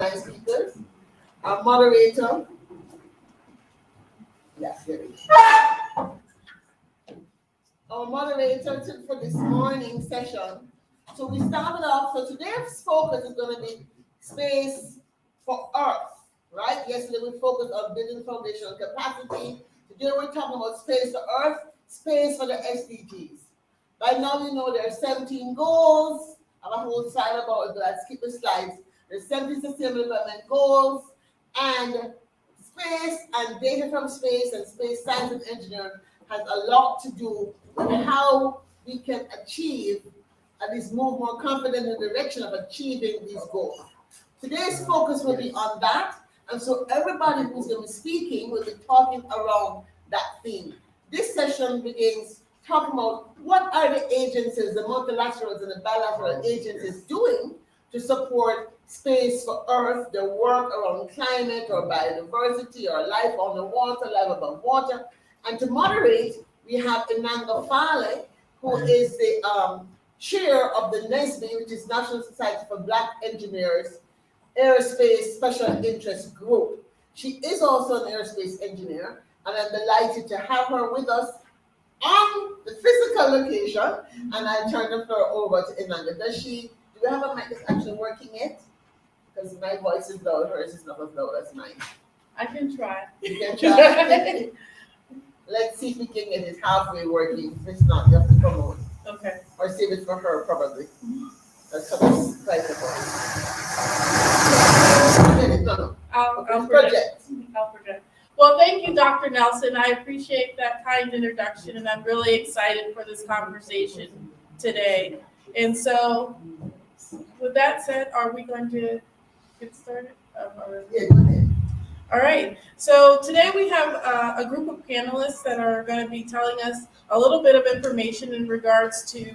nine speakers. Our moderator, yes, there it is. Our moderator for this morning session. So we started off, so today's focus is going to be space for Earth, right? Yesterday we focused on building foundational capacity. Today we're talking about space for Earth, space for the SDGs. By now you know there are 17 goals. I have a whole slide about it, but I'll skip the slides. There's 17 Sustainable Development Goals, and space and data from space and space science and engineering has a lot to do with how we can achieve, at least move more confident in the direction of achieving these goals. Today's focus will be on that, and so everybody who's going to be speaking will be talking around that theme. This session begins talking about what are the agencies, the multilaterals and the bilateral agencies doing to support space for Earth, their work around climate or biodiversity or life on the water, life above water. And to moderate, we have Ungana Fale, who is the chair of the NSBE, which is National Society for Black Engineers Aerospace Special Interest Group. She is also an aerospace engineer, and I'm delighted to have her with us on the physical location. And I turn the floor over to Ungana. Do we have a mic that's actually working yet? Because my voice is loud, hers is not as loud as mine. I can try. You can try. Let's see if we can get it halfway working. If it's not, you have to promote. Okay. Or save it for her, probably. That's how it's quite I'll project. I'll project. Well, thank you, Dr. Nelson. I appreciate that kind introduction, and I'm really excited for this conversation today. And so, with that said, are we going to get started? Yeah, go ahead. All right. So today we have a group of panelists that are going to be telling us a little bit of information in regards to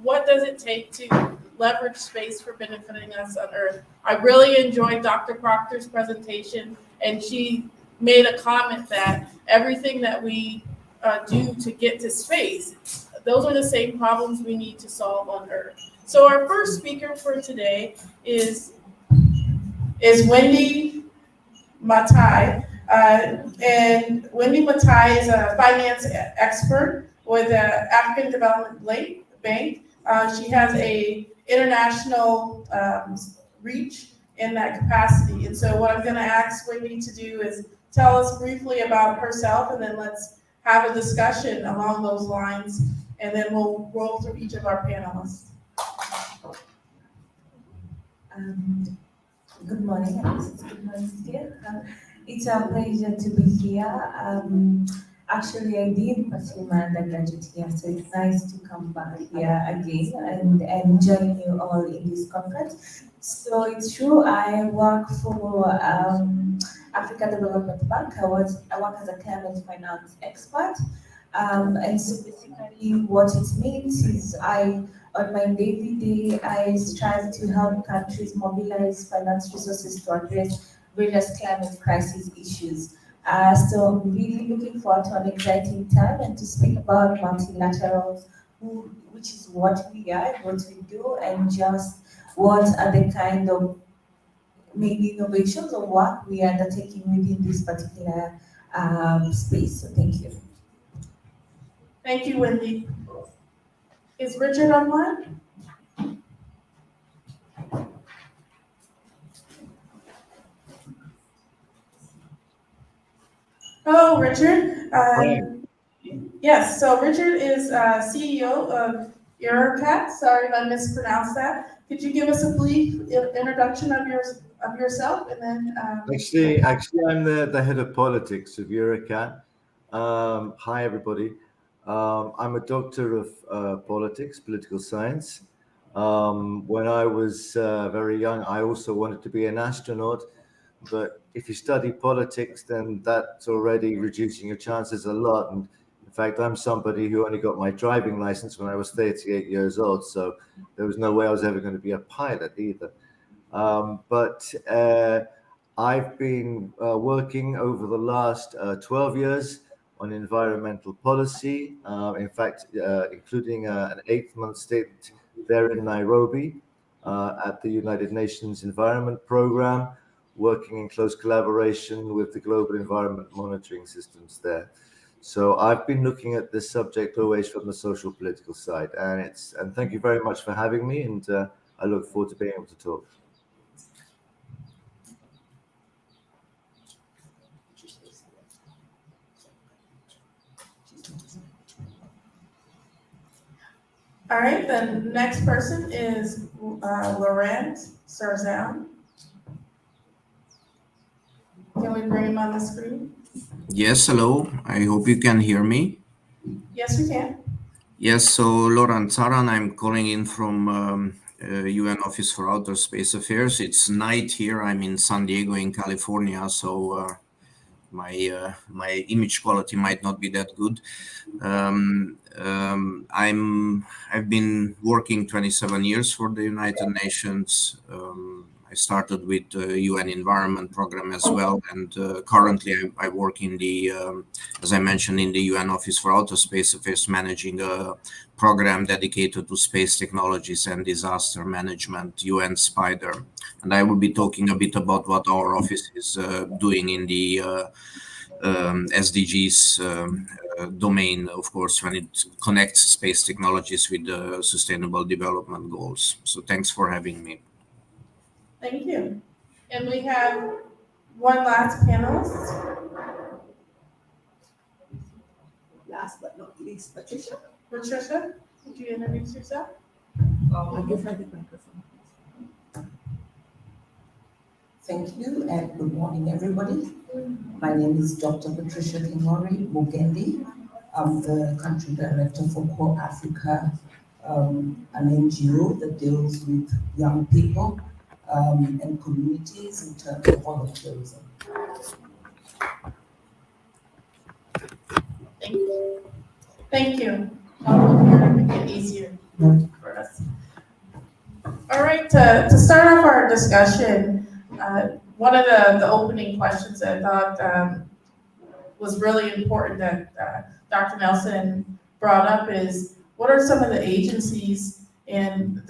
what does it take to leverage space for benefiting us on Earth. I really enjoyed Dr. Proctor's presentation, and she made a comment that everything that we do to get to space, those are the same problems we need to solve on Earth. So our first speaker for today is Wendy Matai. And Wendy Matai is a finance expert with the African Development Bank. She has a international reach in that capacity. And so what I'm going to ask Wendy to do is tell us briefly about herself, and then let's have a discussion along those lines, and then we'll roll through each of our panelists. Good morning. Good morning, dear. It's a pleasure to be here. Actually, I did pursue my undergraduate here, so it's nice to come back here again and join you all in this conference. So it's true, I work for African Development Bank. I work as a climate finance expert. And so basically what it means is on my daily day, I strive to help countries mobilize finance resources to address various climate crisis issues. So I'm really looking forward to an exciting time and to speak about multilaterals, which is what we are, what we do, and just what are the kind of maybe innovations or work we are undertaking within this particular space. So thank you. Thank you, Wendy. Is Richard online? Hello, Richard. Yes, so Richard is CEO of EuroCat. Sorry if I mispronounced that. Could you give us a brief introduction of yourself, and then? Actually, I'm the head of politics of EuroCat. Hi, everybody. I'm a doctor of political science. When I was very young, I also wanted to be an astronaut. But if you study politics, then that's already reducing your chances a lot. And in fact, I'm somebody who only got my driving license when I was 38 years old. So there was no way I was ever going to be a pilot either. But I've been working over the last 12 years on environmental policy, in fact, including an 8-month stint there in Nairobi at the United Nations Environment Program. working in close collaboration with the global environment monitoring systems there. So I've been looking at this subject always from the social political side, and thank you very much for having me, and I look forward to being able to talk. All right, the next person is Laurent Sarzan. Can we bring him on the screen? Yes, hello. I hope you can hear me. Yes, we can. Yes, so Laurent Saran, I'm calling in from UN Office for Outer Space Affairs. It's night here. I'm in San Diego in California, so my image quality might not be that good. I've been working 27 years for the United Nations. I started with the UN Environment Program as well, and currently I work in the, as I mentioned, in the UN Office for Outer Space Affairs, managing a program dedicated to space technologies and disaster management, UN SPIDER. And I will be talking a bit about what our office is doing in the SDGs domain, of course, when it connects space technologies with the Sustainable Development Goals. So thanks for having me. Thank you. And we have one last panelist. Last but not least, Patricia. Patricia, would you introduce yourself? I'll give her the microphone. Thank you and good morning, everybody. My name is Dr. Patricia Kingori Mugendi. I'm the country director for Core Africa, an NGO that deals with young people and communities in terms of volunteerism. Thank you. Thank you. I'll move here to make it easier for us. All right, to start off our discussion, one of the opening questions I thought was really important that Dr. Nelson brought up is, what are some of the agencies and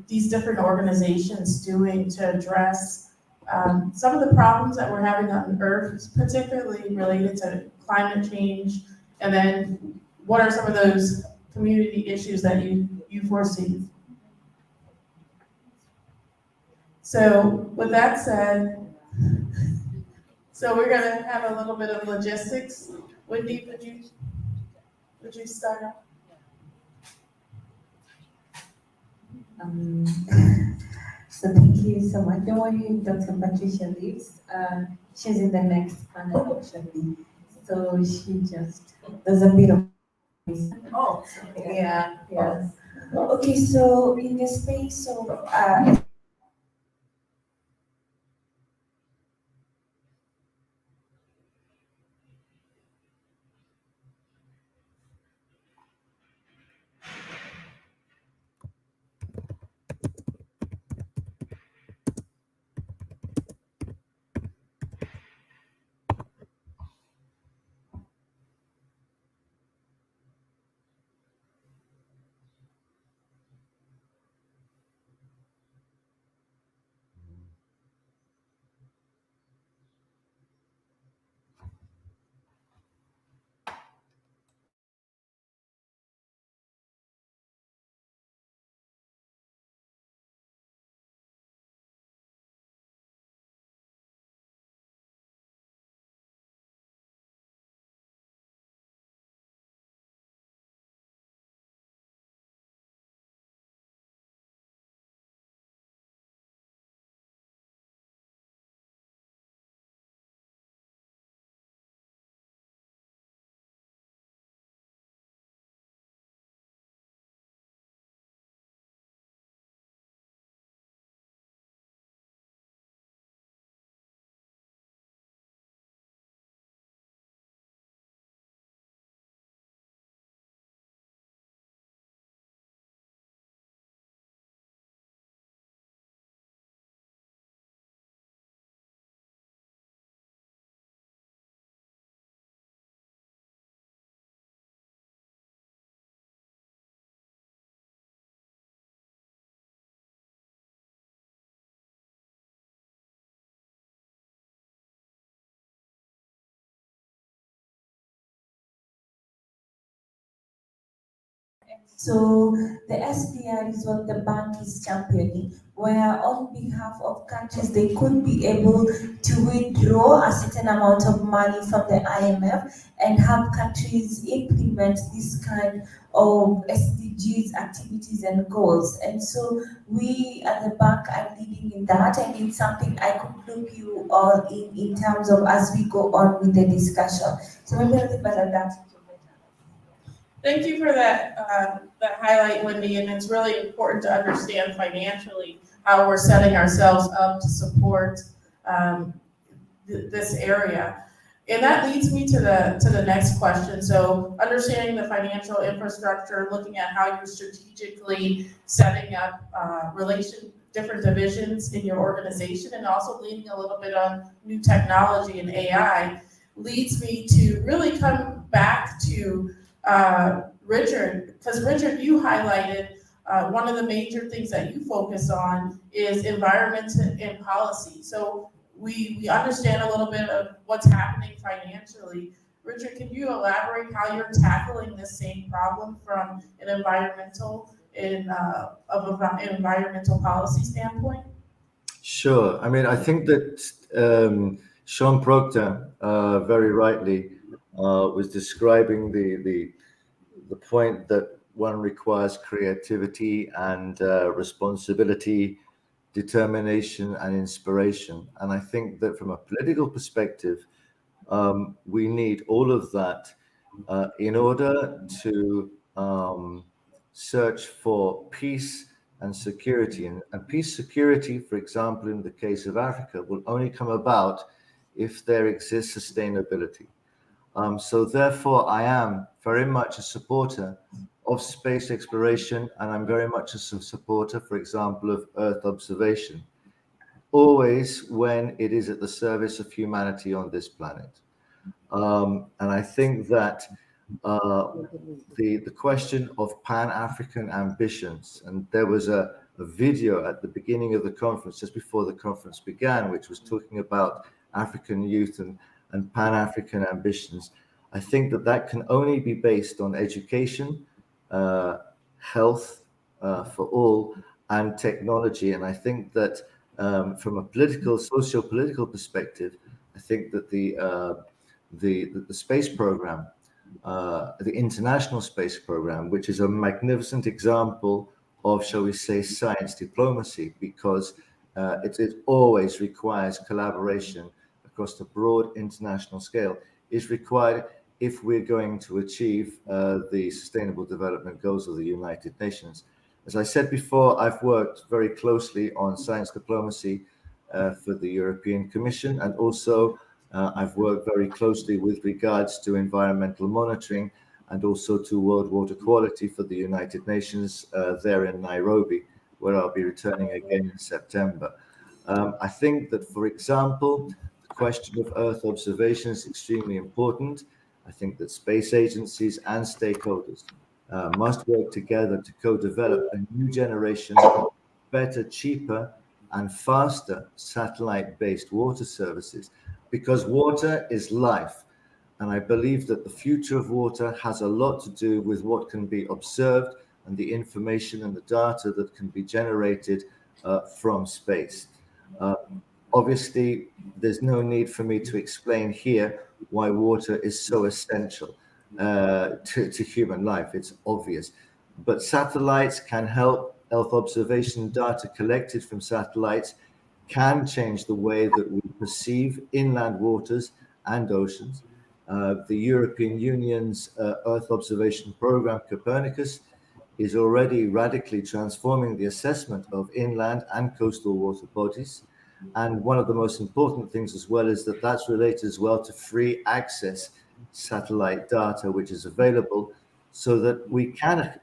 these different organizations doing to address some of the problems that we're having on Earth, particularly related to climate change, and then what are some of those community issues that you foresee? So with that said, so we're gonna have a little bit of logistics. Wendy, would you start off? So thank you so much. Don't worry, Dr. Patricia leaves. She's in the next panel actually. So she just does a bit of Oh, yeah. Okay, so in the space of So the SDR is what the bank is championing, where on behalf of countries, they could be able to withdraw a certain amount of money from the IMF and have countries implement this kind of SDGs activities and goals. And so we at the bank are leading in that, and it's something I could look you all in terms of as we go on with the discussion. So maybe a little bit of that. Thank you for that highlight, Wendy, and it's really important to understand financially how we're setting ourselves up to support this area. And that leads me to the next question. So understanding the financial infrastructure, looking at how you're strategically setting up different divisions in your organization, and also leaning a little bit on new technology and AI, leads me to really come back to Richard, because Richard, you highlighted one of the major things that you focus on is environment and policy. So we understand a little bit of what's happening financially. Richard, can you elaborate how you're tackling this same problem from an environmental policy standpoint? Sure. I mean, I think that Sean Proctor very rightly was describing the point that one requires creativity and responsibility, determination and inspiration. And I think that from a political perspective, we need all of that in order to search for peace and security. And peace, security, for example, in the case of Africa, will only come about if there exists sustainability. So therefore, I am very much a supporter of space exploration, and I'm very much a supporter, for example, of Earth observation, always when it is at the service of humanity on this planet. And I think that the question of Pan-African ambitions, and there was a video at the beginning of the conference, just before the conference began, which was talking about African youth and Pan-African ambitions. I think that can only be based on education, health for all, and technology. And I think that from a socio-political perspective, I think that the space program, the international space program, which is a magnificent example of, shall we say, science diplomacy, because it always requires collaboration across the broad international scale, is required if we're going to achieve the Sustainable Development Goals of the United Nations. As I said before, I've worked very closely on science diplomacy for the European Commission, and also I've worked very closely with regards to environmental monitoring and also to world water quality for the United Nations there in Nairobi, where I'll be returning again in September. I think that, for example, the question of Earth observation is extremely important. I think that space agencies and stakeholders must work together to co-develop a new generation of better, cheaper, and faster satellite-based water services, because water is life. And I believe that the future of water has a lot to do with what can be observed and the information and the data that can be generated from space. Obviously, there's no need for me to explain here why water is so essential to human life. It's obvious. But satellites can help. Earth observation data collected from satellites can change the way that we perceive inland waters and oceans. The European Union's Earth observation program, Copernicus, is already radically transforming the assessment of inland and coastal water bodies. And one of the most important things as well is that that's related as well to free access satellite data, which is available, so that we can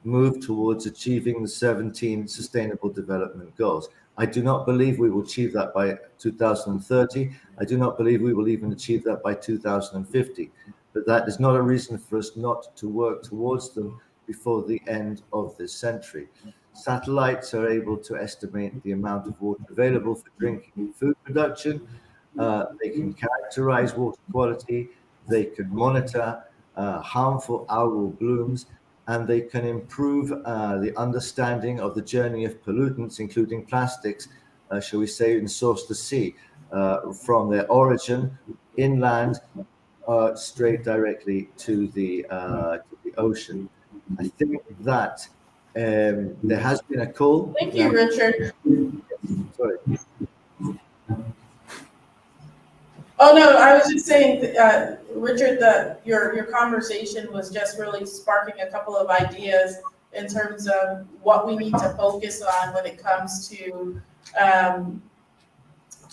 move towards achieving the 17 Sustainable Development Goals. I do not believe we will achieve that by 2030. I do not believe we will even achieve that by 2050. But that is not a reason for us not to work towards them before the end of this century. Satellites are able to estimate the amount of water available for drinking and food production. They can characterize water quality. They can monitor harmful algal blooms. and they can improve the understanding of the journey of pollutants, including plastics, shall we say, in source to sea, from their origin inland straight directly to the ocean. I think that there has been a call. Thank you, Richard. Sorry. Oh no, I was just saying, Richard, that your conversation was just really sparking a couple of ideas in terms of what we need to focus on when it comes to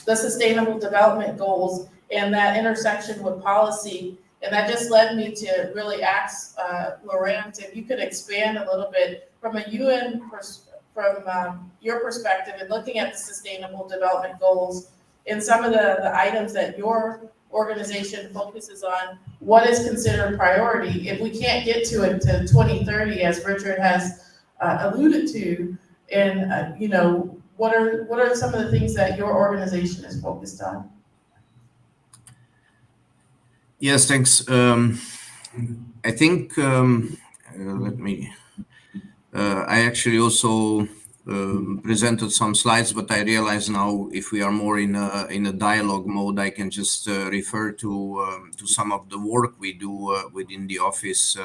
the Sustainable Development Goals and that intersection with policy. And that just led me to really ask Laurent if you could expand a little bit from a UN from your perspective in looking at the Sustainable Development Goals and some of the items that your organization focuses on. What is considered priority? If we can't get to it to 2030, as Richard has alluded to, and what are some of the things that your organization is focused on? Yes, thanks. I think I actually also presented some slides, but I realize now if we are more in a dialogue mode, I can just refer to some of the work we do within the office.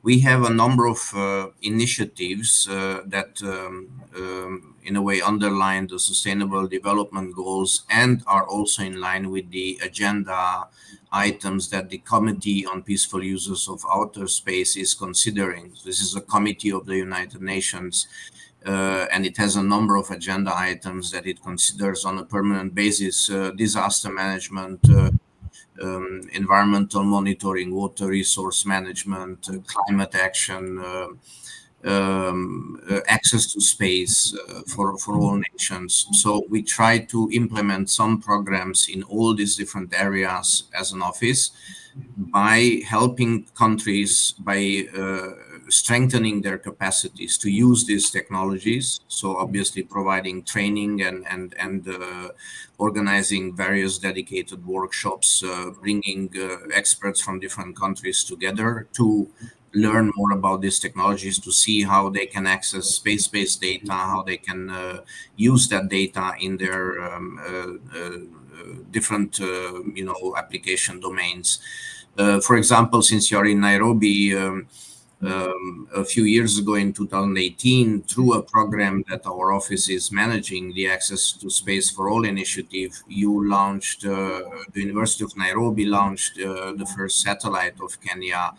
We have a number of initiatives that in a way underline the Sustainable Development Goals and are also in line with the agenda items that the Committee on Peaceful Uses of Outer Space is considering. This is a committee of the United Nations, and it has a number of agenda items that it considers on a permanent basis: disaster management, environmental monitoring, water resource management, climate action, access to space for all nations. So we try to implement some programs in all these different areas as an office by helping countries, by strengthening their capacities to use these technologies. So obviously providing training and organizing various dedicated workshops, bringing experts from different countries together to learn more about these technologies, to see how they can access space-based data, how they can use that data in their different application domains. For example, since you're in Nairobi, a few years ago in 2018, through a program that our office is managing, the Access to Space for All initiative, the University of Nairobi launched the first satellite of Kenya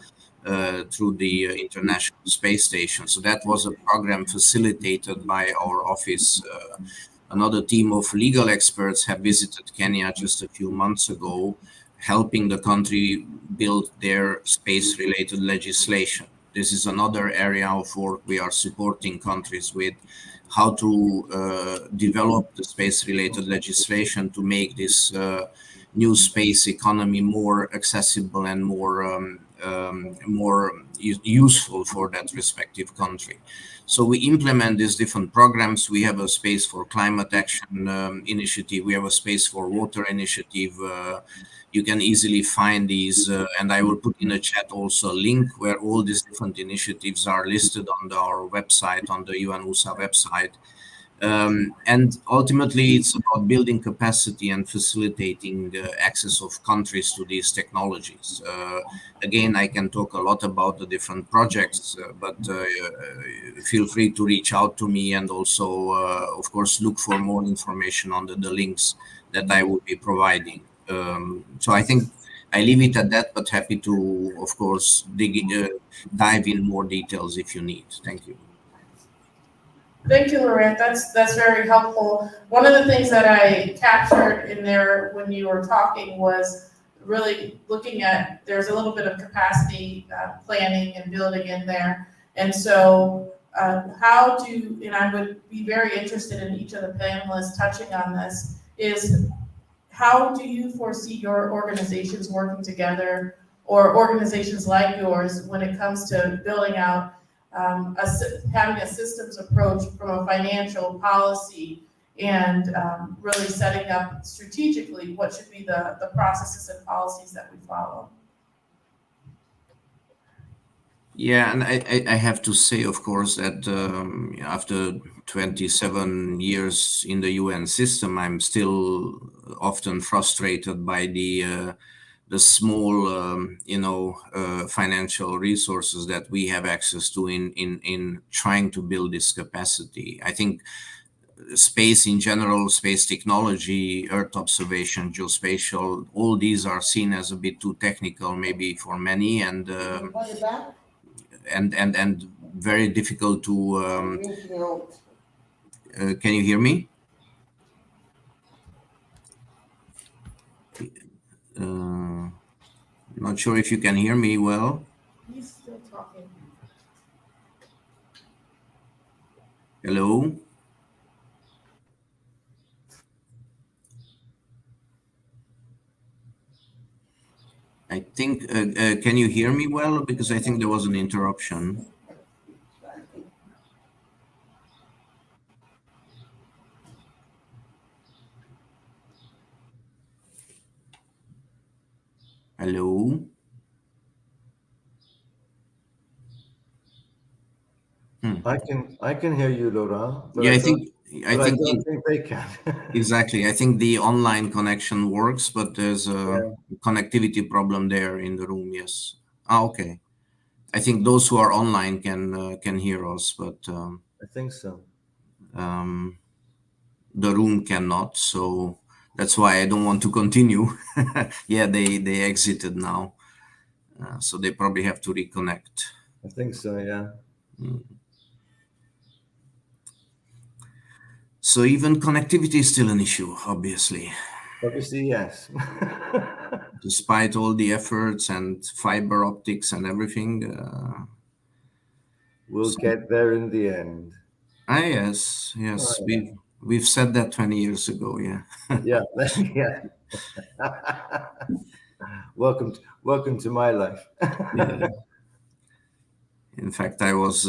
through the International Space Station. So that was a program facilitated by our office. Another team of legal experts have visited Kenya just a few months ago, helping the country build their space-related legislation. This is another area of work we are supporting countries with, how to develop the space-related legislation to make this new space economy more accessible and more useful for that respective country. So we implement these different programs. We have a Space for Climate Action initiative. We have a Space for Water initiative. You can easily find these, and I will put in a chat also a link where all these different initiatives are listed on our website, on the UNOOSA website. And ultimately, it's about building capacity and facilitating the access of countries to these technologies. Again, I can talk a lot about the different projects, but feel free to reach out to me and also, of course, look for more information on the links that I will be providing. So I think I leave it at that, but happy to, of course, dive in more details if you need. Thank you. Thank you, Laurent. That's very helpful. One of the things that I captured in there when you were talking was really looking at, there's a little bit of capacity planning and building in there. And so and I would be very interested in each of the panelists touching on this, is how do you foresee your organizations working together, or organizations like yours, when it comes to building out having a systems approach from a financial policy and really setting up strategically what should be the processes and policies that we follow? Yeah, and I have to say, of course, that after 27 years in the UN system, I'm still often frustrated by the small, financial resources that we have access to in trying to build this capacity. I think space in general, space technology, Earth observation, geospatial, all these are seen as a bit too technical, maybe for many, and On the back, and very difficult to. rinking out. Can you hear me? Not sure if you can hear me well. He's still talking. Hello. I think. Can you hear me well? Because I think there was an interruption. Hello. I can hear you, Laurent, but Yeah, I I don't, think. I but I think don't think they can. exactly. I think the online connection works, but there's a Yeah, connectivity problem there in the room. Yes. Ah, okay. I think those who are online can hear us, but I think so. um, the room cannot. So that's why I don't want to continue. Yeah, they exited now, so they probably have to reconnect. I think so. Yeah. So even connectivity is still an issue, obviously, Obviously, yes. despite all the efforts and fiber optics and everything. We'll So, get there in the end. yes, Oh, yes, we've said that 20 years ago. Yeah. yeah. Yeah. Welcome to my life. Yeah. In fact, I was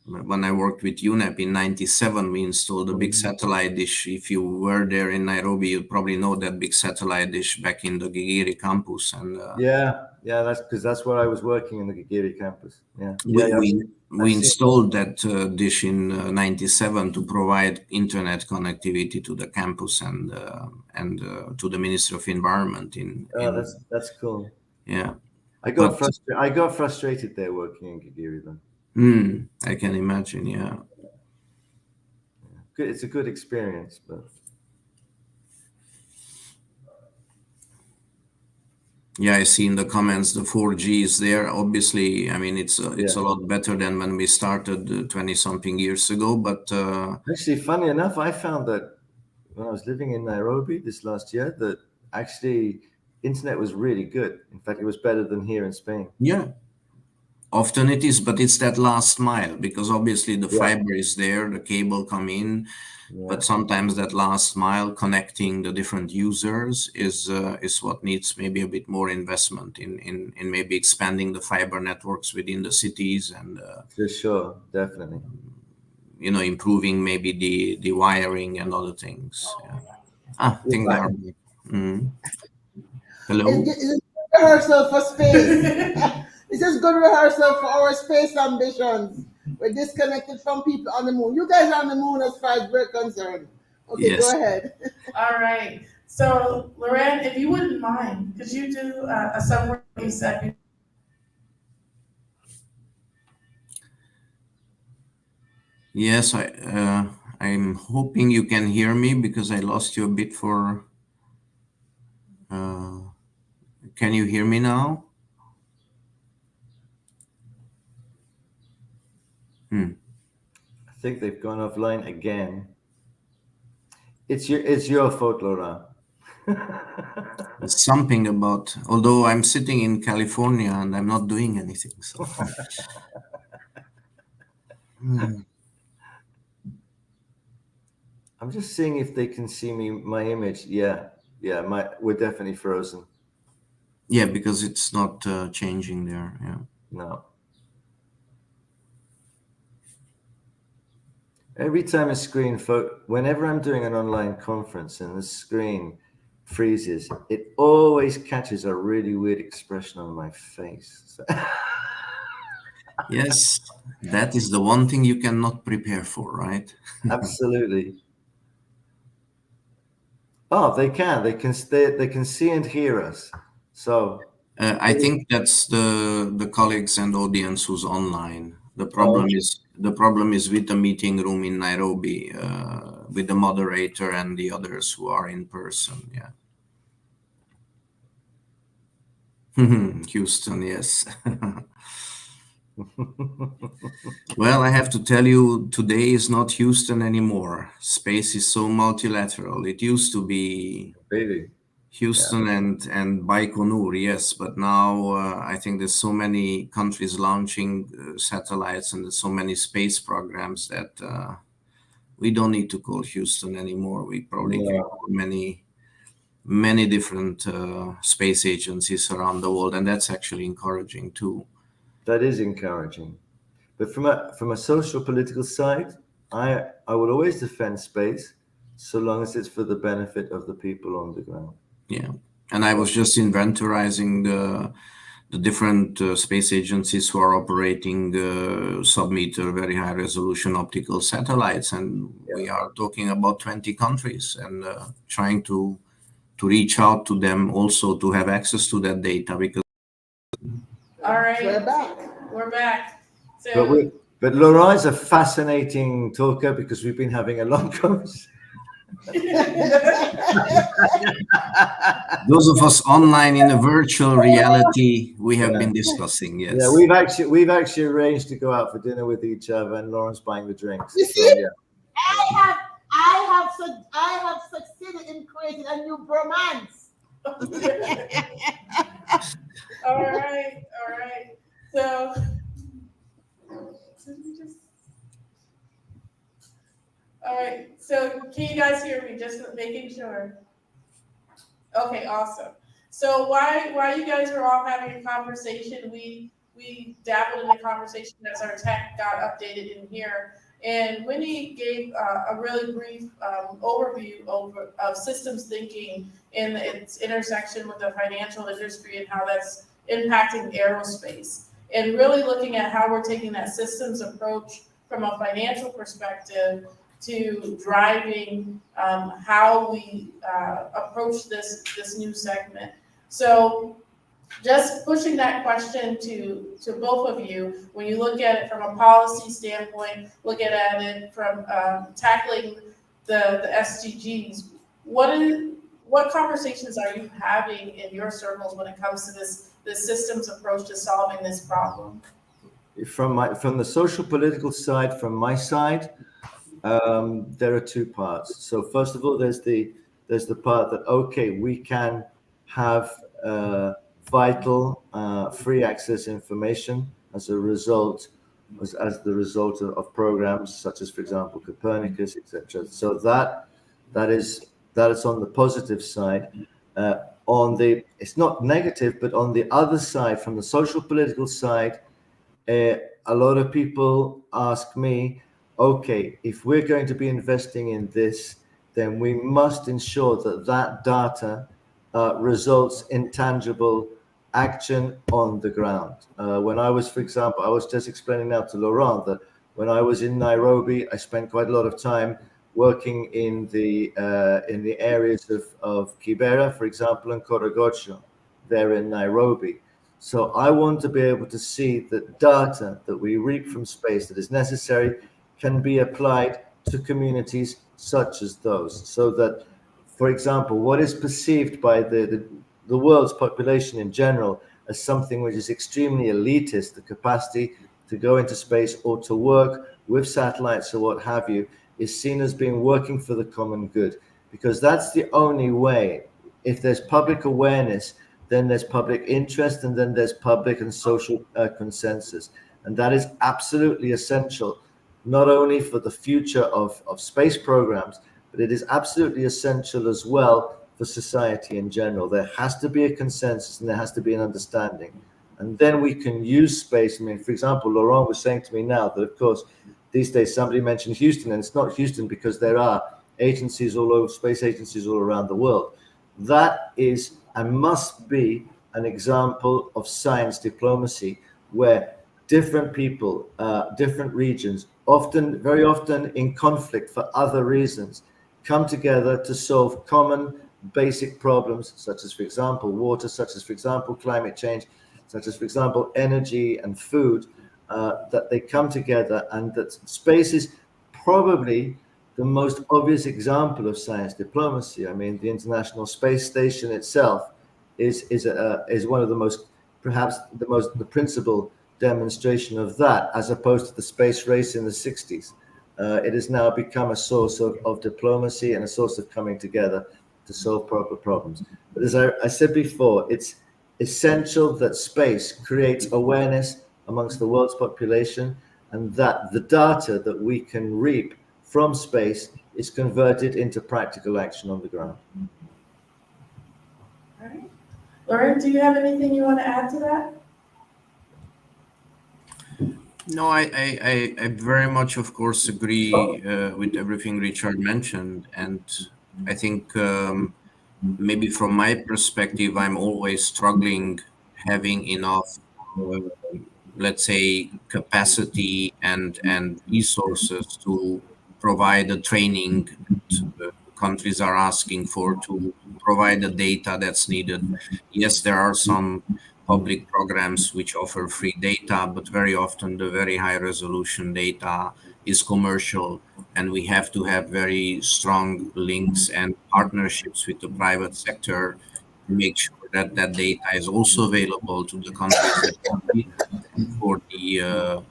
when I worked with UNEP in '97, we installed a big satellite dish. If you were there in Nairobi, you'd probably know that big satellite dish back in the Gigiri campus. And Yeah, that's because that's where I was working in the Gigiri campus. Yeah, yeah, we, yeah. we, I've we seen. installed that dish in '97 to provide internet connectivity to the campus and to the Ministry of Environment Oh, in that's cool. yeah. I But got frustrated there working in Gigiri though. I can imagine. Yeah. It's a good experience, but Yeah, I see in the comments the 4G is there. Obviously, I mean it's yeah. a lot better than when we started 20 something years ago. But Actually, funny enough, I found that when I was living in Nairobi this last year, that actually internet was really good. In fact, it was better than here in Spain. yeah, often it is, but it's that last mile because obviously the Yeah, fiber is there, the cable come in, yeah, but sometimes that last mile connecting the different users is what needs maybe a bit more investment in maybe expanding the fiber networks within the cities and for sure, definitely. improving maybe the wiring and other things. Yeah. Ah, I think they are back. Mhm. Hello. It's a good rehearsal for space. This is good rehearsal for our space ambitions. We're disconnected from people on the moon. You guys are on the moon as far as we're concerned. Okay, Yes. go ahead. All right. So, Loren, if you wouldn't mind, could you do a summary you said? Yes, I'm hoping you can hear me because I lost you a bit for. Uh, can you hear me now? I think they've gone offline again. It's your fault, Laura. There's something about. Although I'm sitting in California and I'm not doing anything, so. I'm just seeing if they can see my image. Yeah, we're definitely frozen. Yeah, because it's not changing there. Yeah. No. Every time whenever I'm doing an online conference and the screen freezes, it always catches a really weird expression on my face. So Yes, that is the one thing you cannot prepare for, right? Absolutely. Oh, they can. They can see and hear us. So, I think that's the colleagues and audience who's online. oh, The problem is with the meeting room in Nairobi, with the moderator and the others who are in person. Yeah. Houston, yes. Well, I have to tell you, today is not Houston anymore. Space is so multilateral. It used to be really? Houston and Baikonur, yes, but now I think there's so many countries launching satellites and there's so many space programs that we don't need to call Houston anymore. We probably can No, call many different space agencies around the world, and that's actually encouraging too. that is encouraging. But from a social political side, I will always defend space so long as it's for the benefit of the people on the ground. Yeah, and I was just inventorizing the different space agencies who are operating sub-meter, very high resolution optical satellites, and we are talking about 20 countries, and trying to reach out to them also to have access to that data because All right, We're back. we're back. But So but Laurent is a fascinating talker because we've been having a long conversation. those of us online in a virtual reality, we have been discussing. Yes. Yeah, we've actually arranged to go out for dinner with each other, and Lauren's buying the drinks. You So, see? yeah. I have succeeded in creating a new bromance. all right, all right. So all right. So can you guys hear me? Just making sure. Okay, awesome. So while you guys are all having a conversation, we dabbled in the conversation as our tech got updated in here. And Winnie gave a really brief overview of systems thinking in its intersection with the financial industry and how that's impacting aerospace. And really looking at how we're taking that systems approach from a financial perspective to driving how we approach this new segment. So just pushing that question to both of you, when you look at it from a policy standpoint, look at it from tackling the SDGs, what conversations are you having in your circles when it comes to this systems approach to solving this problem? From the social political side, from my side, there are two parts. So first of all, there's the part that okay, we can have vital free access information as a result as the result of programs such as, for example, Copernicus, etc. So that is on the positive side. It's not negative, but on the other side, from the social political side, a lot of people ask me, okay, if we're going to be investing in this, then we must ensure that data results in tangible action on the ground. When I was, for example, I was just explaining now to Laurent that when I was in Nairobi, I spent quite a lot of time working in the areas of Kibera, for example, and Korogocho, there in Nairobi. So I want to be able to see that data that we reap from space that is necessary can be applied to communities such as those. So that, for example, what is perceived by the world's population in general as something which is extremely elitist, the capacity to go into space or to work with satellites or what have you, is seen as being working for the common good. Because that's the only way. If there's public awareness, then there's public interest, and then there's public and social consensus. And that is absolutely essential, not only for the future of space programs, but it is absolutely essential as well for society in general. There has to be a consensus and there has to be an understanding. And then we can use space. I mean, for example, Laurent was saying to me now that, of course, these days somebody mentioned Houston, and it's not Houston because there are agencies all over, space agencies all around the world. That is and must be an example of science diplomacy, where different people, different regions, very often in conflict for other reasons, come together to solve common basic problems, such as, for example, water, such as, for example, climate change, such as, for example, energy and food, that they come together, and that space is probably the most obvious example of science diplomacy. I mean, the International Space Station itself is one of the most, perhaps the principal demonstration of that, as opposed to the space race in the 60s. It has now become a source of diplomacy and a source of coming together to solve proper problems. But as I said before, it's essential that space creates awareness amongst the world's population, and that the data that we can reap from space is converted into practical action on the ground. All right. Lauren, do you have anything you want to add to that? No, I very much, of course, agree with everything Richard mentioned. And I think maybe from my perspective, I'm always struggling having enough, let's say, capacity and resources to provide the training that countries are asking for, to provide the data that's needed. Yes, there are some public programs which offer free data, but very often the very high resolution data is commercial, and we have to have very strong links and partnerships with the private sector to make sure that that data is also available to the countries that need it for the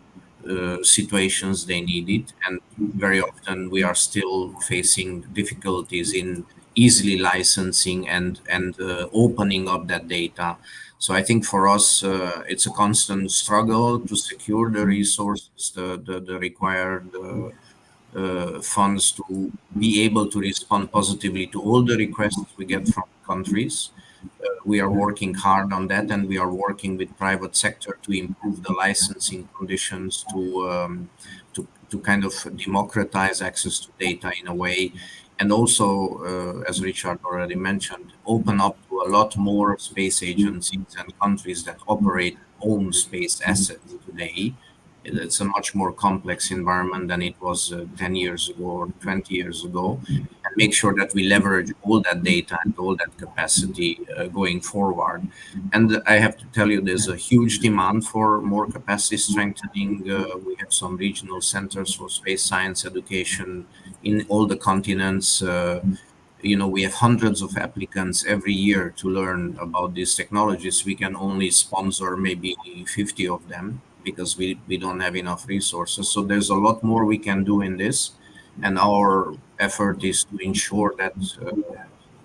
situations they need it. And very often we are still facing difficulties in easily licensing and opening up that data. So I think for us, it's a constant struggle to secure the resources, the required funds to be able to respond positively to all the requests we get from countries. We are working hard on that, and we are working with private sector to improve the licensing conditions to kind of democratize access to data in a way, and also, as Richard already mentioned, open up to a lot more space agencies and countries that operate own space assets today. It's a much more complex environment than it was 10 years ago or 20 years ago, and make sure that we leverage all that data and all that capacity going forward. And I have to tell you, there's a huge demand for more capacity strengthening. We have some regional centers for space science education in all the continents. We have hundreds of applicants every year to learn about these technologies. We can only sponsor maybe 50 of them, because we don't have enough resources. So there's a lot more we can do in this. And our effort is to ensure that,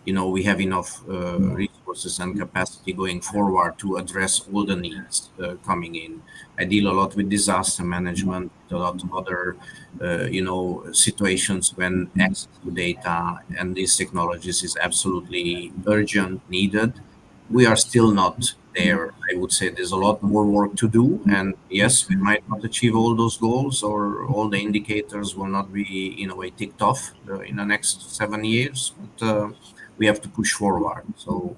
we have enough resources and capacity going forward to address all the needs coming in. I deal a lot with disaster management, a lot of other, situations when access to data and these technologies is absolutely urgent, needed. We are still not there. I would say there's a lot more work to do. And yes, we might not achieve all those goals, or all the indicators will not be, in a way, ticked off in the next 7 years. But we have to push forward. So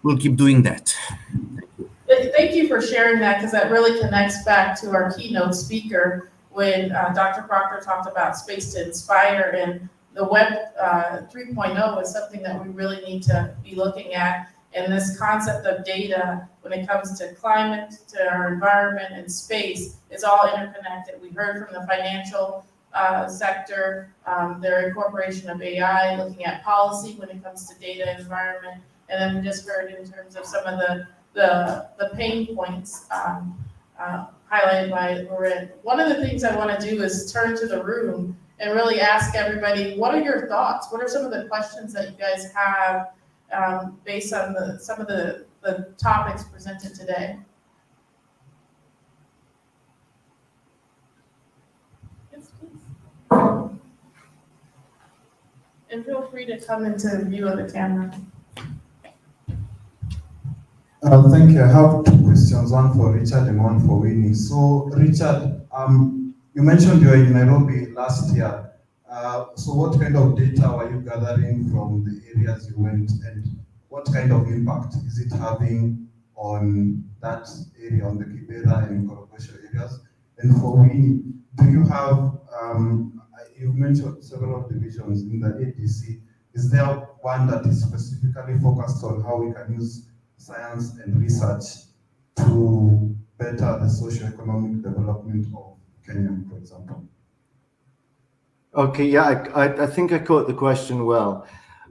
we'll keep doing that. Thank you for sharing that, because that really connects back to our keynote speaker when Dr. Proctor talked about space to inspire, and the Web 3.0 is something that we really need to be looking at. And this concept of data, when it comes to climate, to our environment and space, is all interconnected. We heard from the financial sector, their incorporation of AI, looking at policy when it comes to data environment. And then we just heard in terms of some of the pain points highlighted by Lauren. One of the things I want to do is turn to the room and really ask everybody, what are your thoughts? What are some of the questions that you guys have based on some of the topics presented today? Yes, please. And feel free to come into view of the camera. Thank you. I have two questions, one for Richard and one for Winnie. So, Richard, you mentioned you were in Nairobi last year. So what kind of data were you gathering from the areas you went, and what kind of impact is it having on that area, on the Kibera and Korogosho areas? And for Winnie, do you have, you mentioned several divisions in the ADC. Is there one that is specifically focused on how we can use science and research to better the socio-economic development of Kenya, for example? Okay, yeah, I think I caught the question well.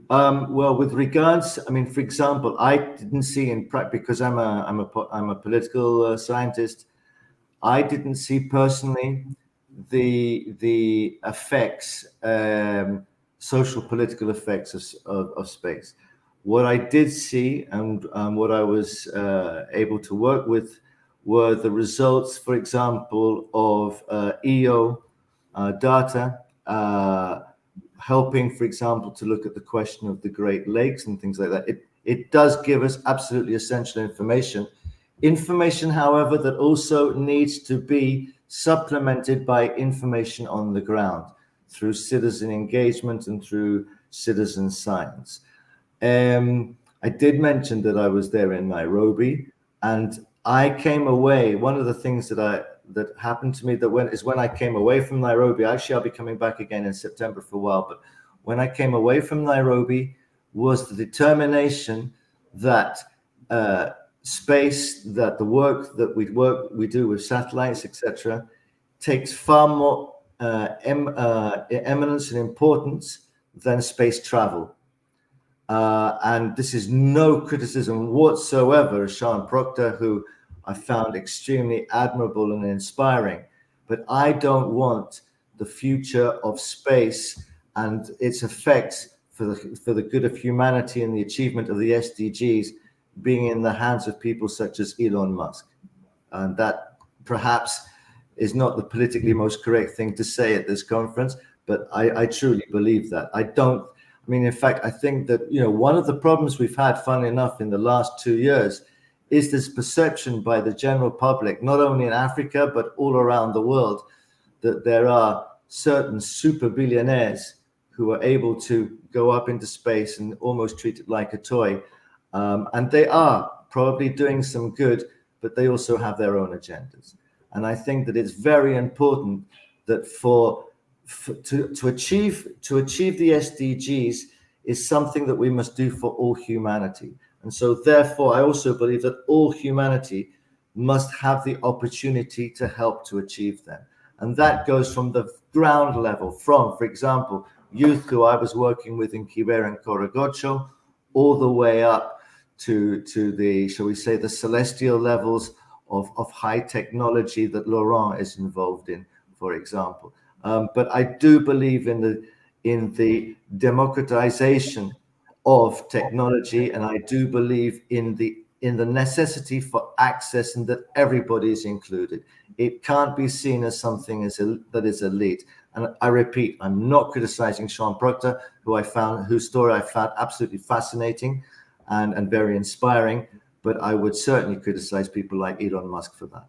Well, with regards, I mean, for example, I didn't see in practice, because I'm a political scientist. I didn't see personally the effects, social political effects of space. What I did see, and what I was able to work with, were the results, for example, of EO data. Helping, for example, to look at the question of the Great Lakes and things like that. It does give us absolutely essential information. Information, however, that also needs to be supplemented by information on the ground through citizen engagement and through citizen science. I did mention that I was there in Nairobi, and I came away. One of the things that happened to me when I came away from Nairobi. Actually, I'll be coming back again in September for a while. But when I came away from Nairobi, was the determination that space, that the work that we do with satellites, etc., takes far more eminence and importance than space travel. And this is no criticism whatsoever of Sean Proctor, who I found extremely admirable and inspiring. But I don't want the future of space and its effects for the good of humanity and the achievement of the SDGs being in the hands of people such as Elon Musk. And that perhaps is not the politically most correct thing to say at this conference, but I truly believe that. In fact, I think that, one of the problems we've had, funnily enough, in the last 2 years is this perception by the general public, not only in Africa, but all around the world, that there are certain super billionaires who are able to go up into space and almost treat it like a toy. And they are probably doing some good, but they also have their own agendas. And I think that it's very important that to achieve the SDGs is something that we must do for all humanity. And so therefore, I also believe that all humanity must have the opportunity to help to achieve them. And that goes from the ground level, for example, youth who I was working with in Kibera and Korogocho, all the way up to the, shall we say, the celestial levels of high technology that Laurent is involved in, for example. But I do believe in the democratization of technology, and I do believe in the necessity for access and that everybody is included. It can't be seen as something that is elite. And I repeat, I'm not criticizing Sean Proctor, whose story I found absolutely fascinating and very inspiring, but I would certainly criticize people like Elon Musk for that.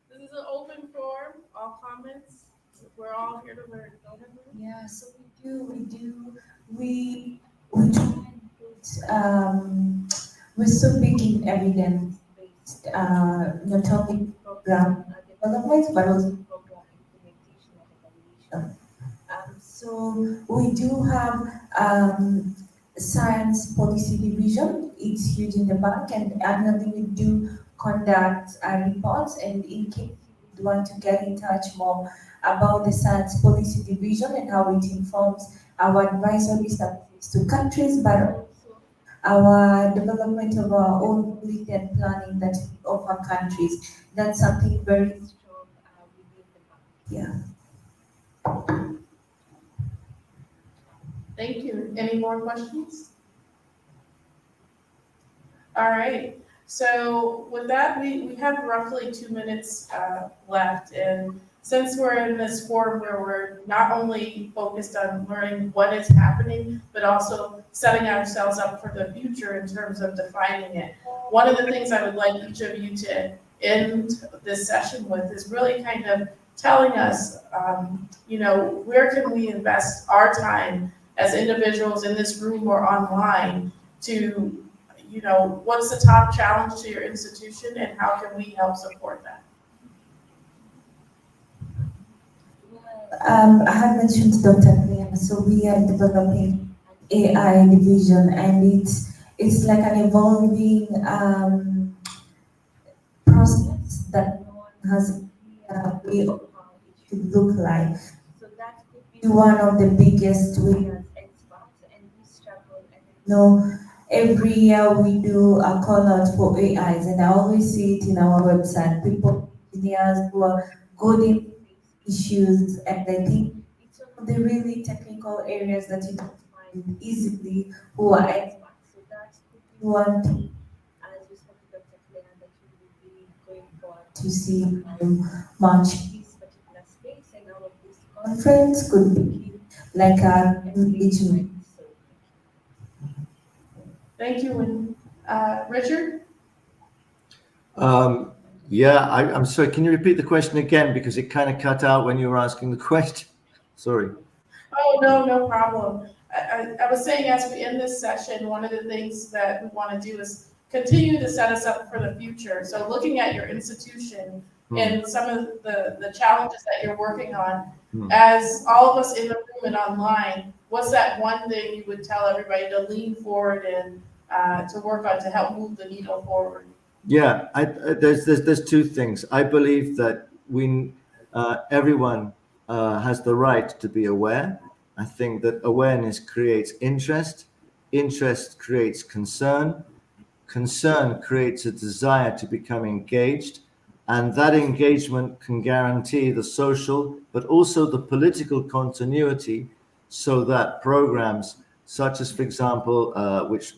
This is an open forum, all comments. We're all here to learn. Go ahead, Lynn. Yeah, so we try and put, we're so big in evidence-based, not only program development, but also program implementation and evaluation. So we do have science policy division. It's huge in the bank, and annually we do conduct reports. And in case you would want to get in touch more about the science policy division and how it informs our advisory services to countries, but also our development of our own policy and planning that we offer countries. That's something very strong within the bank. Yeah. Thank you. Any more questions? All right. So with that, we have roughly 2 minutes left. And since we're in this forum where we're not only focused on learning what is happening, but also setting ourselves up for the future in terms of defining it, one of the things I would like each of you to end this session with is really kind of telling us, where can we invest our time as individuals in this room or online to what's the top challenge to your institution and how can we help support that? I have mentioned to Dr. Claire, so we are developing AI division, and it's like an evolving process that no one has a clear way of how it should look like. So that could be one of the biggest we as experts, and we struggle. And every year we do a call out for AIs, and I always see it in our website. People, engineers who are good in issues, and I think it's one of the really technical areas that you don't find easily who are experts. So that could be one thing, as you spoke to Dr. Claire, that you will be going forward to see how much this particular space and all of this conference could be like an engagement. So, Thank you, Wendy. Richard? Yeah, I'm sorry. Can you repeat the question again? Because it kind of cut out when you were asking the question. Sorry. Oh, no problem. I was saying as we end this session, one of the things that we want to do is continue to set us up for the future. So looking at your institution and some of the challenges that you're working on, as all of us in the room and online, what's that one thing you would tell everybody to lean forward and to work on to help move the needle forward? Yeah, there's two things. I believe that everyone has the right to be aware. I think that awareness creates interest creates concern creates a desire to become engaged, and that engagement can guarantee the social but also the political continuity, so that programs such as, for example, which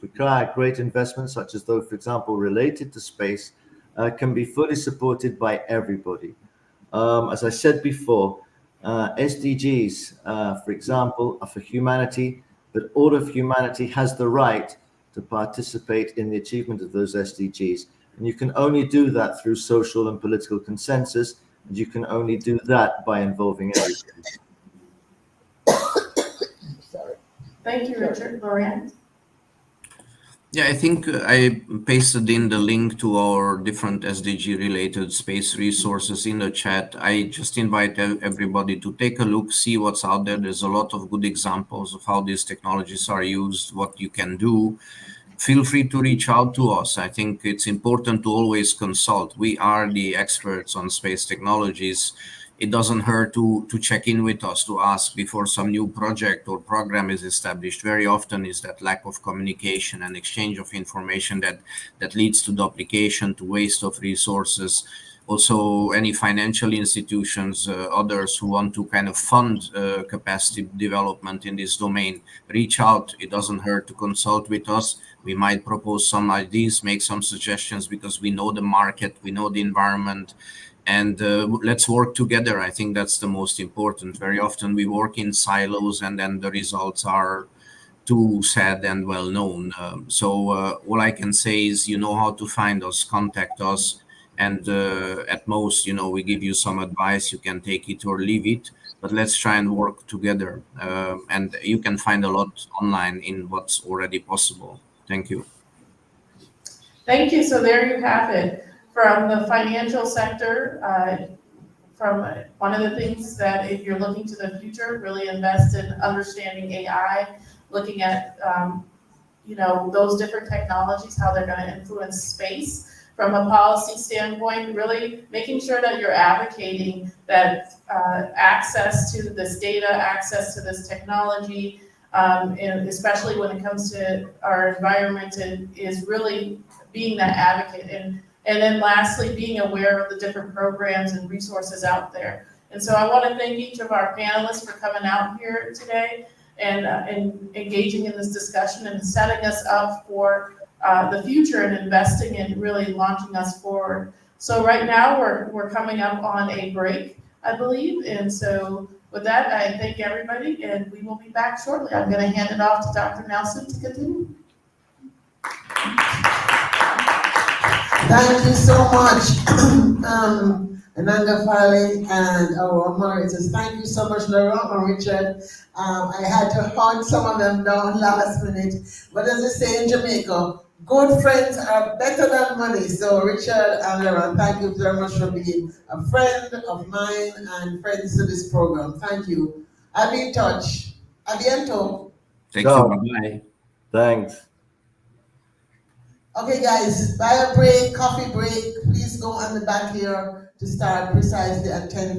require great investment, such as those, for example, related to space, can be fully supported by everybody. As I said before, SDGs, for example, are for humanity, but all of humanity has the right to participate in the achievement of those SDGs. And you can only do that through social and political consensus, and you can only do that by involving everybody. Thank you, Richard. Lorianne? Yeah, I think I pasted in the link to our different SDG related space resources in the chat. I just invite everybody to take a look, see what's out there. There's a lot of good examples of how these technologies are used, what you can do. Feel free to reach out to us. I think it's important to always consult. We are the experts on space technologies. It doesn't hurt to check in with us, to ask before some new project or program is established. Very often is that lack of communication and exchange of information that leads to duplication, to waste of resources. Also, any financial institutions, others who want to kind of fund capacity development in this domain, reach out. It doesn't hurt to consult with us. We might propose some ideas, make some suggestions, because we know the market, we know the environment, and let's work together. I think that's the most important. Very often we work in silos and then the results are too sad and well known. So all I can say is, you know how to find us, contact us. And at most, we give you some advice. You can take it or leave it, but let's try and work together. And you can find a lot online in what's already possible. Thank you. Thank you. So there you have it. From the financial sector, from one of the things that if you're looking to the future, really invest in understanding AI, looking at, those different technologies, how they're going to influence space. From a policy standpoint, really making sure that you're advocating that access to this data, access to this technology, and especially when it comes to our environment, is really being that advocate. And then lastly, being aware of the different programs and resources out there. And so I want to thank each of our panelists for coming out here today and engaging in this discussion and setting us up for the future and investing in really launching us forward. So right now we're coming up on a break, I believe. And so with that, I thank everybody and we will be back shortly. I'm going to hand it off to Dr. Nelson to continue. Thank you so much, Ananda Farley and our moderators. Thank you so much, Laurent and Richard. I had to hunt some of them down last minute, but as they say in Jamaica, good friends are better than money. So Richard and Laura, thank you very much for being a friend of mine and friends to this program. Thank you. I'll be in touch. A biento. Thank Ciao. you. Bye. Thanks. Okay, guys, bio break, coffee break. Please go on the back here to start precisely at 10.